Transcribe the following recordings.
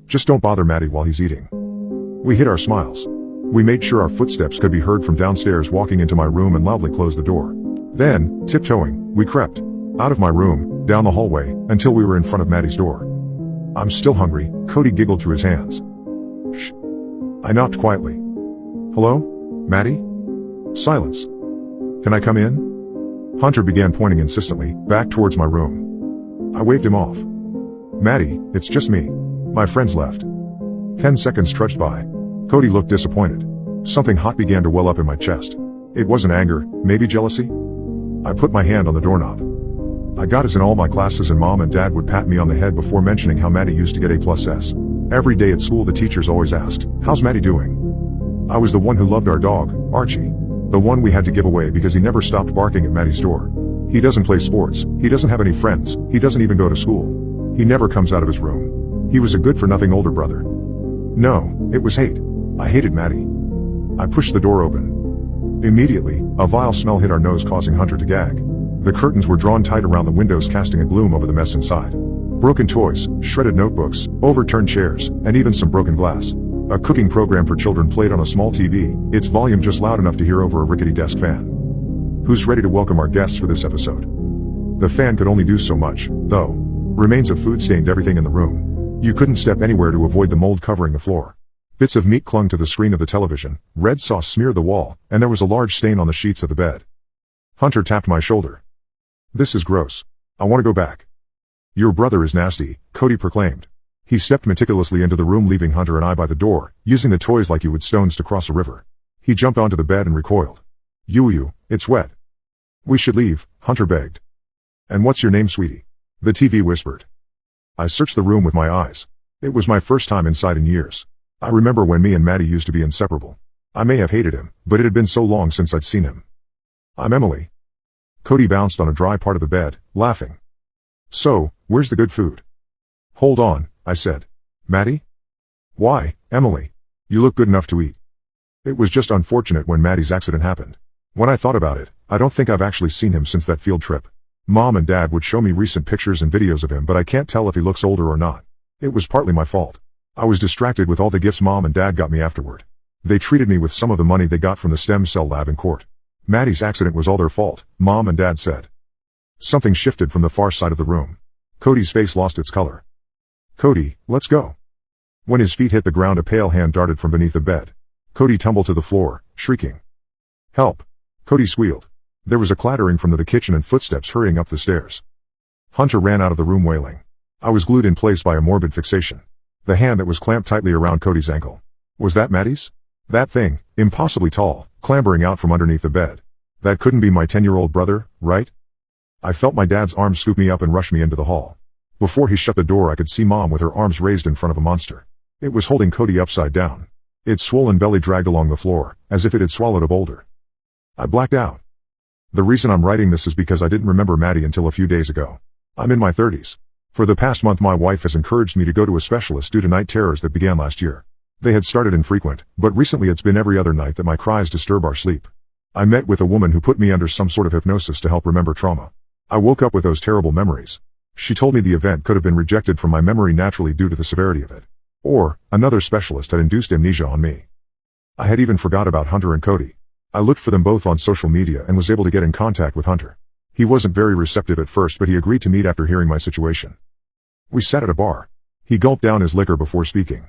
Just don't bother Maddie while he's eating." We hid our smiles. We made sure our footsteps could be heard from downstairs, walking into my room and loudly closed the door. Then, tiptoeing, we crept out of my room, down the hallway, until we were in front of Maddie's door. "I'm still hungry," Cody giggled through his hands. "Shh." I knocked quietly. "Hello? Maddie?" Silence. "Can I come in?" Hunter began pointing insistently, back towards my room. I waved him off. "Maddie, it's just me. My friends left." 10 seconds trudged by. Cody looked disappointed. Something hot began to well up in my chest. It wasn't anger, maybe jealousy? I put my hand on the doorknob. I got A's in all my classes, and Mom and Dad would pat me on the head before mentioning how Maddie used to get A+S. Every day at school the teachers always asked, "How's Maddie doing?" I was the one who loved our dog, Archie. The one we had to give away because he never stopped barking at Maddie's door. He doesn't play sports, he doesn't have any friends, he doesn't even go to school. He never comes out of his room. He was a good-for-nothing older brother. No, it was hate. I hated Maddie. I pushed the door open. Immediately, a vile smell hit our nose, causing Hunter to gag. The curtains were drawn tight around the windows, casting a gloom over the mess inside. Broken toys, shredded notebooks, overturned chairs, and even some broken glass. A cooking program for children played on a small TV, its volume just loud enough to hear over a rickety desk fan. Who's ready to welcome our guests for this episode? The fan could only do so much, though. Remains of food stained everything in the room. You couldn't step anywhere to avoid the mold covering the floor. Bits of meat clung to the screen of the television, red sauce smeared the wall, and there was a large stain on the sheets of the bed. Hunter tapped my shoulder. "This is gross. I want to go back." "Your brother is nasty," Cody proclaimed. He stepped meticulously into the room, leaving Hunter and I by the door, using the toys like you would stones to cross a river. He jumped onto the bed and recoiled. "You, it's wet." "We should leave," Hunter begged. "And what's your name, sweetie?" the TV whispered. I searched the room with my eyes. It was my first time inside in years. I remember when me and Maddie used to be inseparable. I may have hated him, but it had been so long since I'd seen him. "I'm Emily." Cody bounced on a dry part of the bed, laughing. "So, where's the good food?" "Hold on," I said. "Maddie?" "Why, Emily? You look good enough to eat." It was just unfortunate when Maddie's accident happened. When I thought about it, I don't think I've actually seen him since that field trip. Mom and Dad would show me recent pictures and videos of him, but I can't tell if he looks older or not. It was partly my fault. I was distracted with all the gifts Mom and Dad got me afterward. They treated me with some of the money they got from the stem cell lab in court. Maddie's accident was all their fault, Mom and Dad said. Something shifted from the far side of the room. Cody's face lost its color. "Cody, let's go." When his feet hit the ground, a pale hand darted from beneath the bed. Cody tumbled to the floor, shrieking. "Help!" Cody squealed. There was a clattering from the kitchen and footsteps hurrying up the stairs. Hunter ran out of the room wailing. I was glued in place by a morbid fixation. The hand that was clamped tightly around Cody's ankle. Was that Maddie's? That thing, impossibly tall, clambering out from underneath the bed. That couldn't be my 10-year-old brother, right? I felt my dad's arm scoop me up and rush me into the hall. Before he shut the door, I could see Mom with her arms raised in front of a monster. It was holding Cody upside down. Its swollen belly dragged along the floor, as if it had swallowed a boulder. I blacked out. The reason I'm writing this is because I didn't remember Maddie until a few days ago. I'm in my 30s. For the past month my wife has encouraged me to go to a specialist due to night terrors that began last year. They had started infrequent, but recently it's been every other night that my cries disturb our sleep. I met with a woman who put me under some sort of hypnosis to help remember trauma. I woke up with those terrible memories. She told me the event could have been rejected from my memory naturally due to the severity of it. Or, another specialist had induced amnesia on me. I had even forgot about Hunter and Cody. I looked for them both on social media and was able to get in contact with Hunter. He wasn't very receptive at first, but he agreed to meet after hearing my situation. We sat at a bar. He gulped down his liquor before speaking.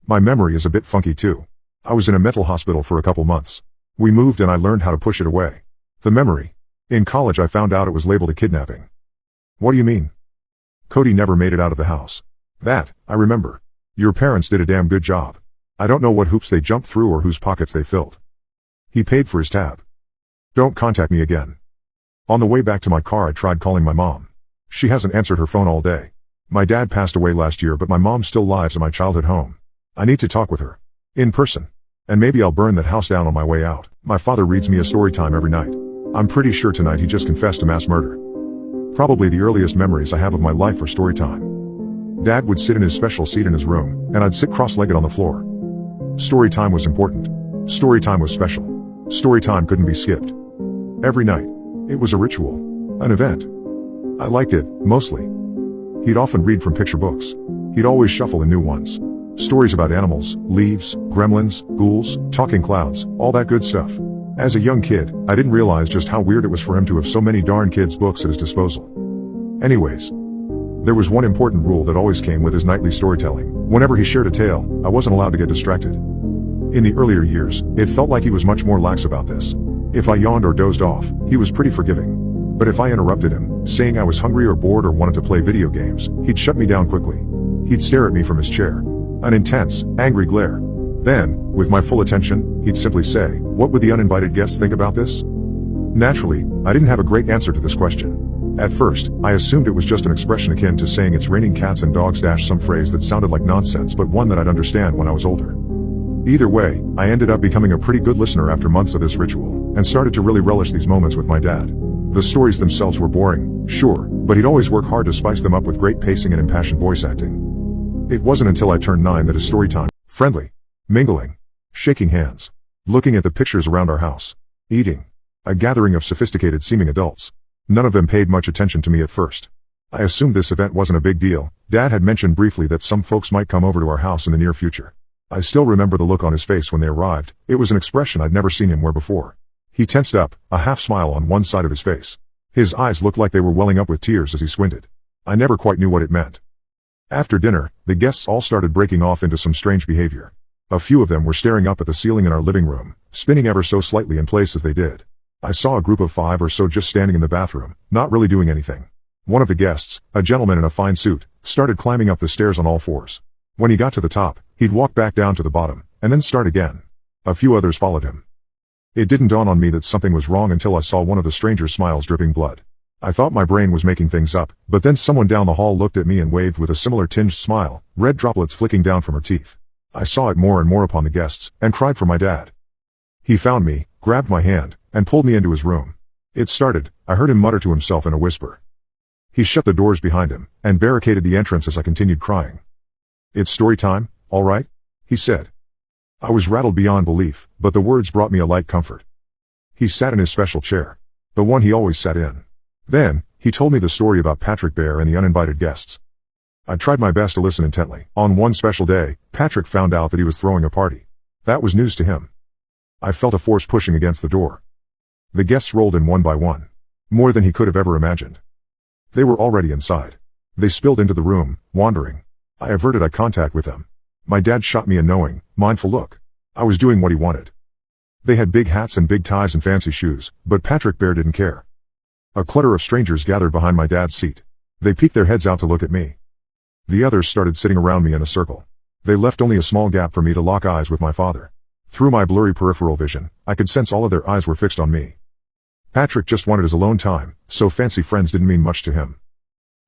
My memory is a bit funky too. I was in a mental hospital for a couple months. We moved and I learned how to push it away. The memory. In college I found out it was labeled a kidnapping. What do you mean? Cody never made it out of the house. That, I remember. Your parents did a damn good job. I don't know what hoops they jumped through or whose pockets they filled. He paid for his tab. Don't contact me again. On the way back to my car I tried calling my mom. She hasn't answered her phone all day. My dad passed away last year, but my mom still lives at my childhood home. I need to talk with her. In person. And maybe I'll burn that house down on my way out. My father reads me a story time every night. I'm pretty sure tonight he just confessed to mass murder. Probably the earliest memories I have of my life are story time. Dad would sit in his special seat in his room, and I'd sit cross-legged on the floor. Story time was important. Story time was special. Story time couldn't be skipped. Every night. It was a ritual. An event. I liked it, mostly. He'd often read from picture books. He'd He'd always shuffle in new ones. Stories about animals, leaves, gremlins, ghouls, talking clouds, all that good stuff. As a young kid, I didn't realize just how weird it was for him to have so many darn kids' books at his disposal. Anyways, there was one important rule that always came with his nightly storytelling. Whenever he shared a tale, I wasn't allowed to get distracted. In the earlier years, it felt like he was much more lax about this. If I yawned or dozed off, he was pretty forgiving. But if I interrupted him, saying I was hungry or bored or wanted to play video games, he'd shut me down quickly. He'd stare at me from his chair. An intense, angry glare. Then, with my full attention, he'd simply say, "What would the uninvited guests think about this?" Naturally, I didn't have a great answer to this question. At first, I assumed it was just an expression akin to saying it's raining cats and dogs - some phrase that sounded like nonsense but one that I'd understand when I was older. Either way, I ended up becoming a pretty good listener after months of this ritual, and started to really relish these moments with my dad. The stories themselves were boring, sure, but he'd always work hard to spice them up with great pacing and impassioned voice acting. It wasn't until I turned 9 that his story time, friendly, mingling, shaking hands, looking at the pictures around our house, eating, a gathering of sophisticated seeming adults. None of them paid much attention to me at first. I assumed this event wasn't a big deal. Dad had mentioned briefly that some folks might come over to our house in the near future. I still remember the look on his face when they arrived. It was an expression I'd never seen him wear before. He tensed up, a half smile on one side of his face. His eyes looked like they were welling up with tears as he squinted. I never quite knew what it meant. After dinner, the guests all started breaking off into some strange behavior. A few of them were staring up at the ceiling in our living room, spinning ever so slightly in place as they did. I saw a group of 5 or so just standing in the bathroom, not really doing anything. One of the guests, a gentleman in a fine suit, started climbing up the stairs on all fours. When he got to the top, he'd walk back down to the bottom, and then start again. A few others followed him. It didn't dawn on me that something was wrong until I saw one of the stranger's smiles dripping blood. I thought my brain was making things up, but then someone down the hall looked at me and waved with a similar tinged smile, red droplets flicking down from her teeth. I saw it more and more upon the guests, and cried for my dad. He found me, grabbed my hand, and pulled me into his room. It started, I heard him mutter to himself in a whisper. He shut the doors behind him, and barricaded the entrance as I continued crying. "It's story time, all right?" he said. I was rattled beyond belief, but the words brought me a light comfort. He sat in his special chair, the one he always sat in. Then, he told me the story about Patrick Bear and the uninvited guests. I tried my best to listen intently. On one special day, Patrick found out that he was throwing a party. That was news to him. I felt a force pushing against the door. The guests rolled in one by one. More than he could have ever imagined. They were already inside. They spilled into the room, wandering. I averted eye contact with them. My dad shot me a knowing, mindful look. I was doing what he wanted. They had big hats and big ties and fancy shoes, but Patrick Bear didn't care. A clutter of strangers gathered behind my dad's seat. They peeked their heads out to look at me. The others started sitting around me in a circle. They left only a small gap for me to lock eyes with my father. Through my blurry peripheral vision, I could sense all of their eyes were fixed on me. Patrick just wanted his alone time, so fancy friends didn't mean much to him.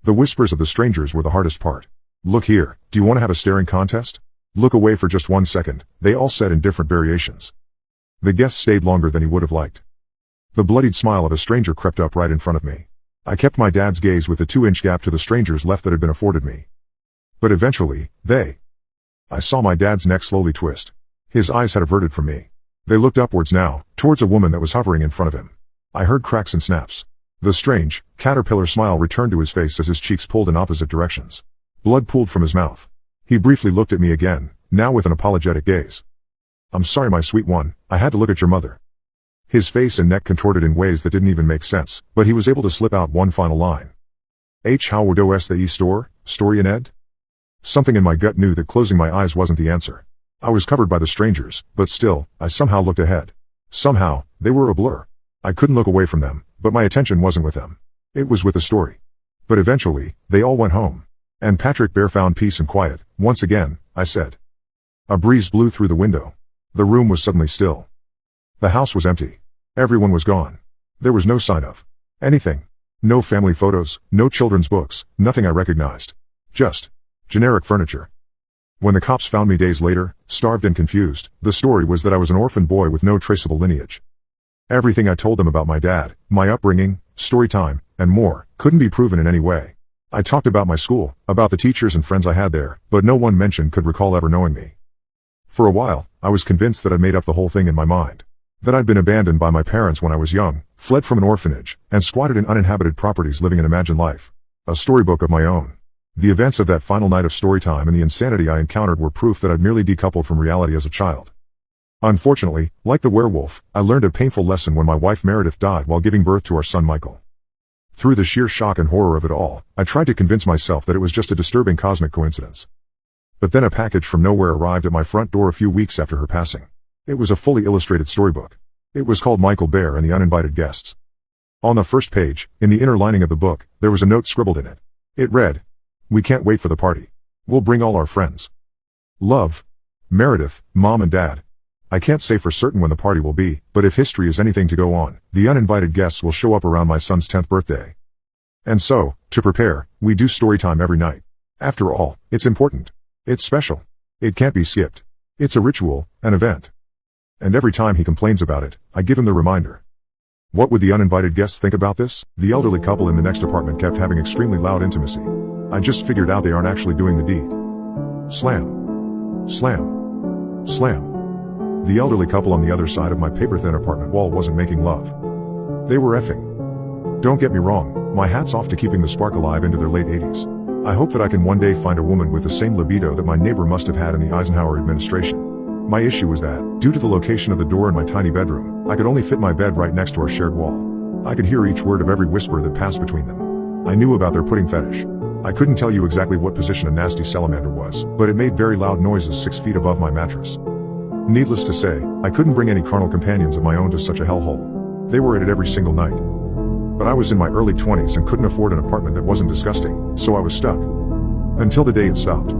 The whispers of the strangers were the hardest part. "Look here, do you want to have a staring contest? Look away for just 1 second," they all said in different variations. The guest stayed longer than he would have liked. The bloodied smile of a stranger crept up right in front of me. I kept my dad's gaze with the 2-inch gap to the strangers left that had been afforded me. But eventually, I saw my dad's neck slowly twist. His eyes had averted from me. They looked upwards now, towards a woman that was hovering in front of him. I heard cracks and snaps. The strange, caterpillar smile returned to his face as his cheeks pulled in opposite directions. Blood pooled from his mouth. He briefly looked at me again, now with an apologetic gaze. "I'm sorry, my sweet one, I had to look at your mother." His face and neck contorted in ways that didn't even make sense, but he was able to slip out one final line. "How would os the story in ed?" Something in my gut knew that closing my eyes wasn't the answer. I was covered by the strangers, but still, I somehow looked ahead. Somehow, they were a blur. I couldn't look away from them, but my attention wasn't with them. It was with the story. But eventually, they all went home. And Patrick Bear found peace and quiet, once again, I said. A breeze blew through the window. The room was suddenly still. The house was empty. Everyone was gone. There was no sign of anything. No family photos, no children's books, nothing I recognized. Just generic furniture. When the cops found me days later, starved and confused, the story was that I was an orphan boy with no traceable lineage. Everything I told them about my dad, my upbringing, story time, and more, couldn't be proven in any way. I talked about my school, about the teachers and friends I had there, but no one mentioned could recall ever knowing me. For a while, I was convinced that I'd made up the whole thing in my mind. That I'd been abandoned by my parents when I was young, fled from an orphanage, and squatted in uninhabited properties living an imagined life. A storybook of my own. The events of that final night of storytime and the insanity I encountered were proof that I'd merely decoupled from reality as a child. Unfortunately, like the werewolf, I learned a painful lesson when my wife Meredith died while giving birth to our son Michael. Through the sheer shock and horror of it all, I tried to convince myself that it was just a disturbing cosmic coincidence. But then a package from nowhere arrived at my front door a few weeks after her passing. It was a fully illustrated storybook. It was called Michael Bear and the Uninvited Guests. On the first page, in the inner lining of the book, there was a note scribbled in it. It read, "We can't wait for the party. We'll bring all our friends. Love. Meredith, Mom and Dad." I can't say for certain when the party will be, but if history is anything to go on, the uninvited guests will show up around my son's 10th birthday. And so, to prepare, we do storytime every night. After all, it's important. It's special. It can't be skipped. It's a ritual, an event. And every time he complains about it, I give him the reminder. What would the uninvited guests think about this? The elderly couple in the next apartment kept having extremely loud intimacy. I just figured out they aren't actually doing the deed. Slam. Slam. Slam. The elderly couple on the other side of my paper-thin apartment wall wasn't making love. They were effing. Don't get me wrong, my hat's off to keeping the spark alive into their late 80s. I hope that I can one day find a woman with the same libido that my neighbor must have had in the Eisenhower administration. My issue was that, due to the location of the door in my tiny bedroom, I could only fit my bed right next to our shared wall. I could hear each word of every whisper that passed between them. I knew about their pudding fetish. I couldn't tell you exactly what position a nasty salamander was, but it made very loud noises 6 feet above my mattress. Needless to say, I couldn't bring any carnal companions of my own to such a hellhole. They were at it every single night. But I was in my early 20s and couldn't afford an apartment that wasn't disgusting, so I was stuck. Until the day it stopped.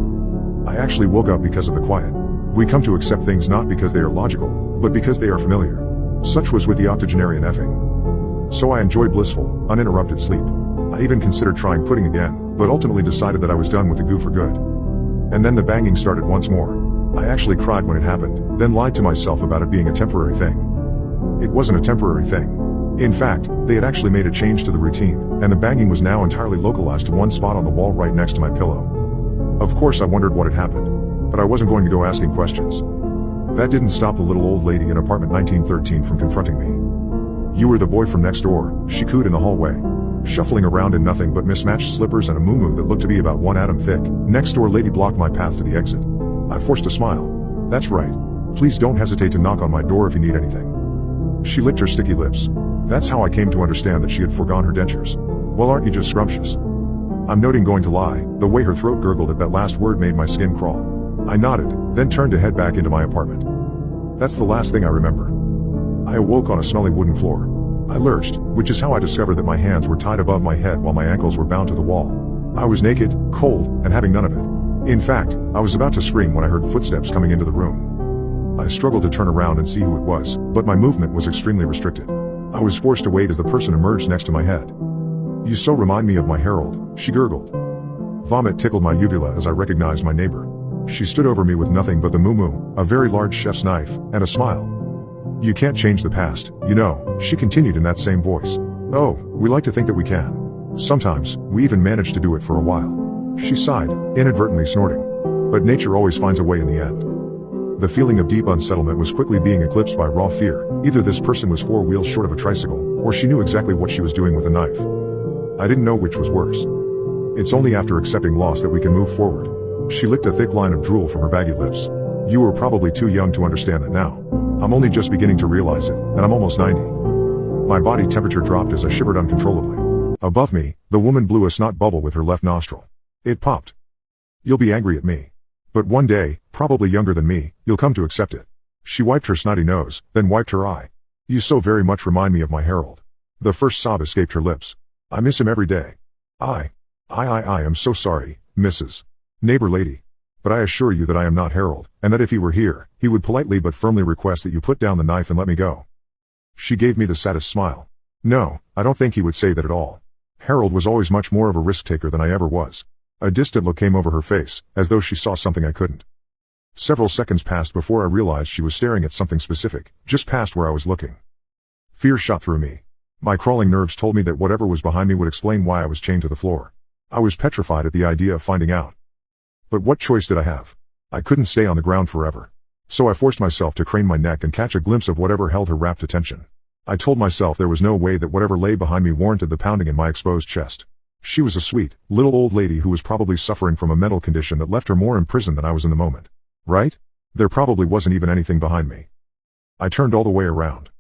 I actually woke up because of the quiet. We come to accept things not because they are logical, but because they are familiar. Such was with the octogenarian effing. So I enjoyed blissful, uninterrupted sleep. I even considered trying pudding again, but ultimately decided that I was done with the goo for good. And then the banging started once more. I actually cried when it happened, then lied to myself about it being a temporary thing. It wasn't a temporary thing. In fact, they had actually made a change to the routine, and the banging was now entirely localized to one spot on the wall right next to my pillow. Of course I wondered what had happened, but I wasn't going to go asking questions. That didn't stop the little old lady in apartment 1913 from confronting me. "You were the boy from next door," she cooed in the hallway. Shuffling around in nothing but mismatched slippers and a muumuu that looked to be about 1 atom thick, next door lady blocked my path to the exit. I forced a smile. "That's right. Please don't hesitate to knock on my door if you need anything." She licked her sticky lips. That's how I came to understand that she had forgone her dentures. "Well, aren't you just scrumptious?" I'm noting going to lie, the way her throat gurgled at that last word made my skin crawl. I nodded, then turned to head back into my apartment. That's the last thing I remember. I awoke on a smelly wooden floor. I lurched, which is how I discovered that my hands were tied above my head while my ankles were bound to the wall. I was naked, cold, and having none of it. In fact, I was about to scream when I heard footsteps coming into the room. I struggled to turn around and see who it was, but my movement was extremely restricted. I was forced to wait as the person emerged next to my head. "You so remind me of my Harold," she gurgled. Vomit tickled my uvula as I recognized my neighbor. She stood over me with nothing but the muumuu, a very large chef's knife, and a smile. "You can't change the past, you know," she continued in that same voice. "Oh, we like to think that we can. Sometimes, we even manage to do it for a while." She sighed, inadvertently snorting. But nature always finds a way in the end. The feeling of deep unsettlement was quickly being eclipsed by raw fear. Either this person was 4 wheels short of a tricycle, or she knew exactly what she was doing with a knife. I didn't know which was worse. It's only after accepting loss that we can move forward. She licked a thick line of drool from her baggy lips. "You were probably too young to understand that now. I'm only just beginning to realize it, and I'm almost 90. My body temperature dropped as I shivered uncontrollably. Above me, the woman blew a snot bubble with her left nostril. It popped. "You'll be angry at me. But one day, probably younger than me, you'll come to accept it." She wiped her snotty nose, then wiped her eye. "You so very much remind me of my Harold." The first sob escaped her lips. "I miss him every day. I am so sorry, Mrs. Neighbor Lady. But I assure you that I am not Harold, and that if he were here, he would politely but firmly request that you put down the knife and let me go." She gave me the saddest smile. "No, I don't think he would say that at all. Harold was always much more of a risk-taker than I ever was." A distant look came over her face, as though she saw something I couldn't. Several seconds passed before I realized she was staring at something specific, just past where I was looking. Fear shot through me. My crawling nerves told me that whatever was behind me would explain why I was chained to the floor. I was petrified at the idea of finding out. But what choice did I have? I couldn't stay on the ground forever. So I forced myself to crane my neck and catch a glimpse of whatever held her rapt attention. I told myself there was no way that whatever lay behind me warranted the pounding in my exposed chest. She was a sweet, little old lady who was probably suffering from a mental condition that left her more imprisoned than I was in the moment. Right? There probably wasn't even anything behind me. I turned all the way around.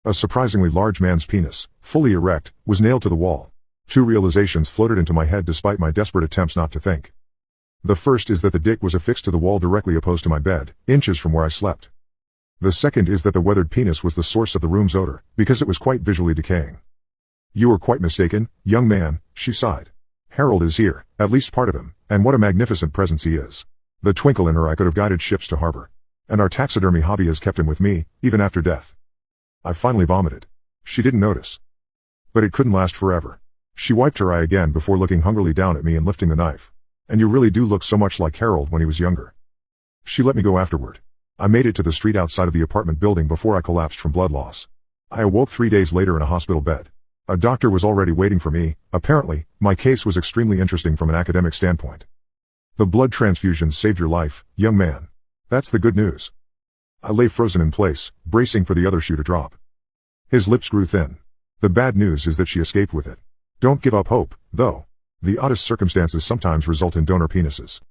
A surprisingly large man's penis, fully erect, was nailed to the wall. Two realizations floated into my head despite my desperate attempts not to think. The first is that the dick was affixed to the wall directly opposed to my bed, inches from where I slept. The second is that the weathered penis was the source of the room's odor, because it was quite visually decaying. You were quite mistaken, young man, she sighed. Harold is here, at least part of him, and what a magnificent presence he is. The twinkle in her eye could have guided ships to harbor. And our taxidermy hobby has kept him with me, even after death. I finally vomited. She didn't notice. But it couldn't last forever. She wiped her eye again before looking hungrily down at me and lifting the knife. And you really do look so much like Harold when he was younger. She let me go afterward. I made it to the street outside of the apartment building before I collapsed from blood loss. I awoke 3 days later in a hospital bed. A doctor was already waiting for me. Apparently, my case was extremely interesting from an academic standpoint. The blood transfusions saved your life, young man. That's the good news. I lay frozen in place, bracing for the other shoe to drop. His lips grew thin. The bad news is that she escaped with it. Don't give up hope, though. The oddest circumstances sometimes result in donor penises.